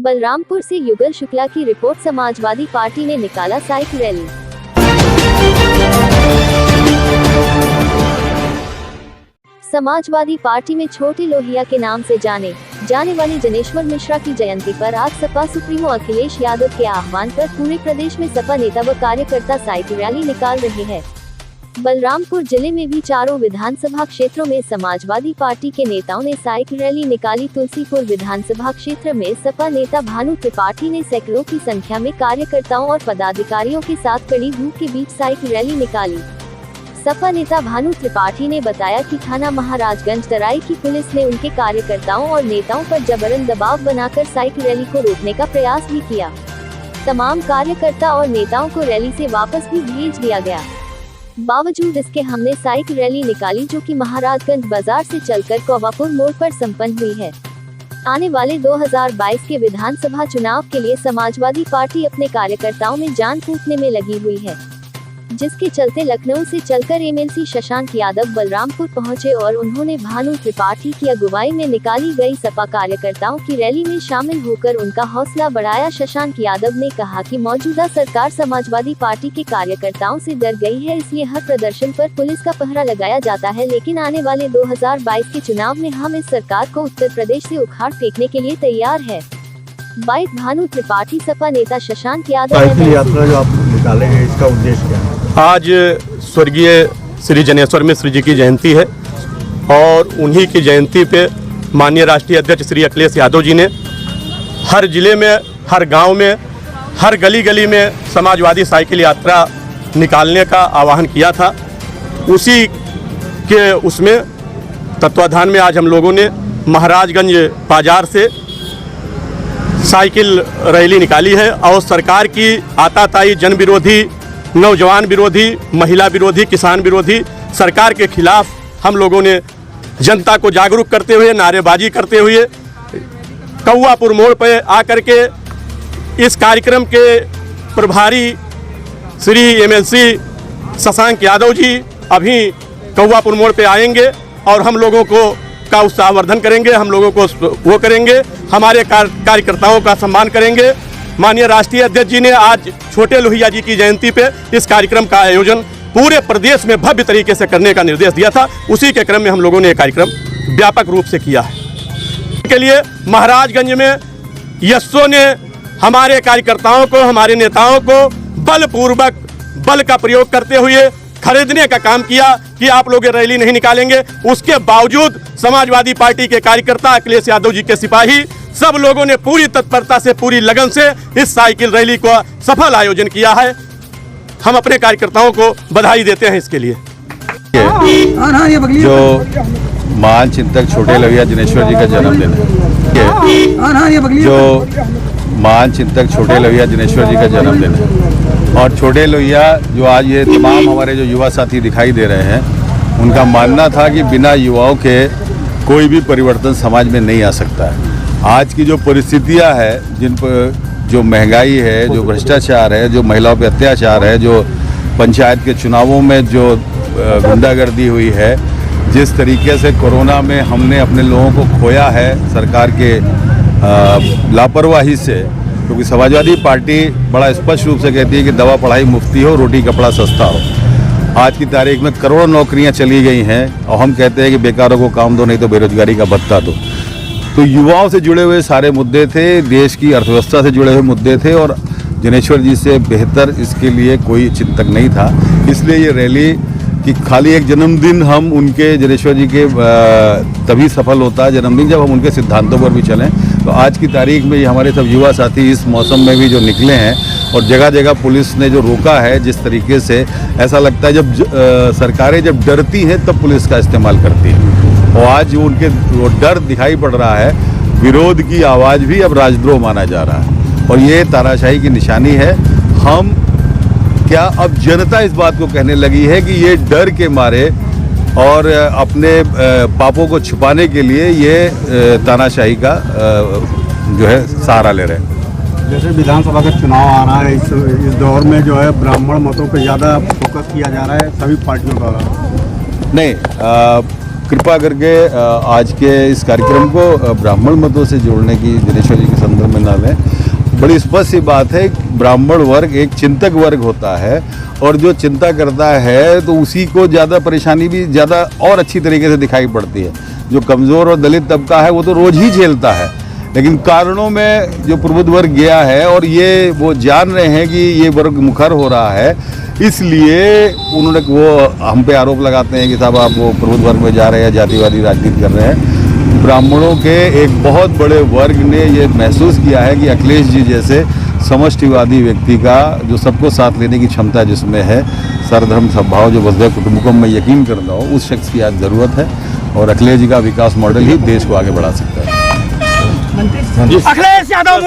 बलरामपुर से युगल शुक्ला की रिपोर्ट। समाजवादी पार्टी ने निकाला साइकिल रैली। समाजवादी पार्टी में छोटे लोहिया के नाम से जाने वाले जनेश्वर मिश्रा की जयंती पर आज सपा सुप्रीमो अखिलेश यादव के आह्वान पर पूरे प्रदेश में सपा नेता व कार्यकर्ता साइकिल रैली निकाल रहे हैं। बलरामपुर जिले में भी चारों विधानसभा क्षेत्रों में समाजवादी पार्टी के नेताओं ने साइकिल रैली निकाली। तुलसीपुर विधानसभा क्षेत्र में सपा नेता भानु त्रिपाठी ने सैकड़ों की संख्या में कार्यकर्ताओं और पदाधिकारियों के साथ कड़ी धूप के बीच साइकिल रैली निकाली। सपा नेता भानु त्रिपाठी ने बताया कि थाना महाराजगंज तराई की पुलिस ने उनके कार्यकर्ताओं और नेताओं पर जबरन दबाव बनाकर साइकिल रैली को रोकने का प्रयास भी किया। तमाम कार्यकर्ता और नेताओं को रैली से वापस भी भेज दिया गया। बावजूद इसके हमने साइकिल रैली निकाली, जो कि महाराजगंज बाजार से चलकर कौवापुर मोड़ पर संपन्न हुई है। आने वाले 2022 के विधानसभा चुनाव के लिए समाजवादी पार्टी अपने कार्यकर्ताओं में जान फूंकने में लगी हुई है, जिसके चलते लखनऊ से चलकर एमएलसी शशांक यादव बलरामपुर पहुंचे और उन्होंने भानु त्रिपाठी की अगुवाई में निकाली गई सपा कार्यकर्ताओं की रैली में शामिल होकर उनका हौसला बढ़ाया। शशांक यादव ने कहा कि मौजूदा सरकार समाजवादी पार्टी के कार्यकर्ताओं से डर गई है, इसलिए हर प्रदर्शन पर पुलिस का पहरा लगाया जाता है, लेकिन आने वाले 2022 के चुनाव में हम इस सरकार को उत्तर प्रदेश से उखाड़ फेंकने के लिए तैयार है। बाइट भानु त्रिपाठी, सपा नेता शशांक यादव। यात्रा जो आप निकालेंगे, इसका उद्देश्य क्या है? आज स्वर्गीय श्री जनेश्वर मिश्र जी की जयंती है और उन्हीं की जयंती पे माननीय राष्ट्रीय अध्यक्ष श्री अखिलेश यादव जी ने हर जिले में, हर गांव में, हर गली गली में समाजवादी साइकिल यात्रा निकालने का आह्वान किया था। उसी के उसमें तत्वाधान में आज हम लोगों ने महाराजगंज बाजार से साइकिल रैली निकाली है और सरकार की आताताई जन विरोधी, नौजवान विरोधी, महिला विरोधी, किसान विरोधी सरकार के खिलाफ हम लोगों ने जनता को जागरूक करते हुए, नारेबाजी करते हुए कौवापुर मोड़ पर आकर के इस कार्यक्रम के प्रभारी श्री एमएलसी शशांक यादव जी अभी कौवापुर मोड़ पे आएंगे और हम लोगों को का उत्साहवर्धन करेंगे, हम लोगों को वो करेंगे, हमारे कार्यकर्ताओं का सम्मान करेंगे। माननीय राष्ट्रीय अध्यक्ष जी ने आज छोटे लोहिया जी की जयंती पे इस कार्यक्रम का आयोजन पूरे प्रदेश में भव्य तरीके से करने का निर्देश दिया था। उसी के क्रम में हम लोगों ने ये कार्यक्रम व्यापक रूप से किया है। के लिए महाराजगंज में यशो ने हमारे कार्यकर्ताओं को, हमारे नेताओं को बलपूर्वक बल का प्रयोग करते हुए खरीदने का काम किया कि आप लोग रैली नहीं निकालेंगे। उसके बावजूद समाजवादी पार्टी के कार्यकर्ता, अखिलेश यादव जी के सिपाही, सब लोगों ने पूरी तत्परता से, पूरी लगन से इस साइकिल रैली को सफल आयोजन किया है। हम अपने कार्यकर्ताओं को बधाई देते हैं इसके लिए। जो महान चिंतक छोटे लोहिया जनेश्वर जी का जन्मदिन है, जो महान चिंतक छोटे लोहिया जनेश्वर जी का जन्मदिन है और छोटे लोहिया जो आज ये तमाम हमारे जो युवा साथी दिखाई दे रहे हैं, उनका मानना था कि बिना युवाओं के कोई भी परिवर्तन समाज में नहीं आ सकता है। आज की जो परिस्थितियां हैं, जिन पर जो महंगाई है, जो भ्रष्टाचार है, जो महिलाओं पे अत्याचार है, जो पंचायत के चुनावों में जो गुंडागर्दी हुई है, जिस तरीके से कोरोना में हमने अपने लोगों को खोया है सरकार के लापरवाही से, क्योंकि समाजवादी पार्टी बड़ा स्पष्ट रूप से कहती है कि दवा पढ़ाई मुफ्ती हो, रोटी कपड़ा सस्ता हो। आज की तारीख में करोड़ों नौकरियां चली गई हैं और हम कहते हैं कि बेकारों को काम दो, नहीं तो बेरोजगारी का भत्ता दो। तो युवाओं से जुड़े हुए सारे मुद्दे थे, देश की अर्थव्यवस्था से जुड़े हुए मुद्दे थे और जनेश्वर जी से बेहतर इसके लिए कोई चिंतक नहीं था। इसलिए ये रैली कि खाली एक जन्मदिन हम उनके, जनेश्वर जी के तभी सफल होता है जन्मदिन जब हम उनके सिद्धांतों पर भी चलें। तो आज की तारीख में ये हमारे सब युवा साथी इस मौसम में भी जो निकले हैं और जगह जगह पुलिस ने जो रोका है, जिस तरीके से ऐसा लगता है जब सरकारें जब डरती हैं तब पुलिस का इस्तेमाल करती हैं और आज जो उनके वो डर दिखाई पड़ रहा है, विरोध की आवाज़ भी अब राजद्रोह माना जा रहा है और ये तानाशाही की निशानी है। हम क्या अब जनता इस बात को कहने लगी है कि ये डर के मारे और अपने पापों को छुपाने के लिए ये तानाशाही का जो है सहारा ले रहे हैं। जैसे विधानसभा का चुनाव आ रहा है, इस दौर में जो है ब्राह्मण मतों पर ज़्यादा फोकस किया जा रहा है सभी पार्टियों द्वारा। नहीं, कृपा करके आज के इस कार्यक्रम को ब्राह्मण मतों से जोड़ने की जनेश्वर जी के संदर्भ मुंह में ना लें। बड़ी स्पष्ट सी बात है, ब्राह्मण वर्ग एक चिंतक वर्ग होता है और जो चिंता करता है तो उसी को ज़्यादा परेशानी भी ज़्यादा और अच्छी तरीके से दिखाई पड़ती है। जो कमज़ोर और दलित तबका है वो तो रोज़ ही झेलता है, लेकिन कारणों में जो प्रबुद्ध वर्ग गया है और ये वो जान रहे हैं कि ये वर्ग मुखर हो रहा है, इसलिए उन्होंने वो हम पे आरोप लगाते हैं कि साहब आप वो प्रबुद्ध वर्ग में जा रहे हैं, जातिवादी राजनीति कर रहे हैं। ब्राह्मणों के एक बहुत बड़े वर्ग ने ये महसूस किया है कि अखिलेश जी जैसे समष्टिवादी व्यक्ति का जो सबको साथ लेने की क्षमता जिसमें है, सर्वधर्म सद्भाव जो वसुधैव कुटुंबकम में यकीन करता हो, उस शख्स की आज ज़रूरत है और अखिलेश जी का विकास मॉडल ही देश को आगे बढ़ा सकता है। अखिलेश यादव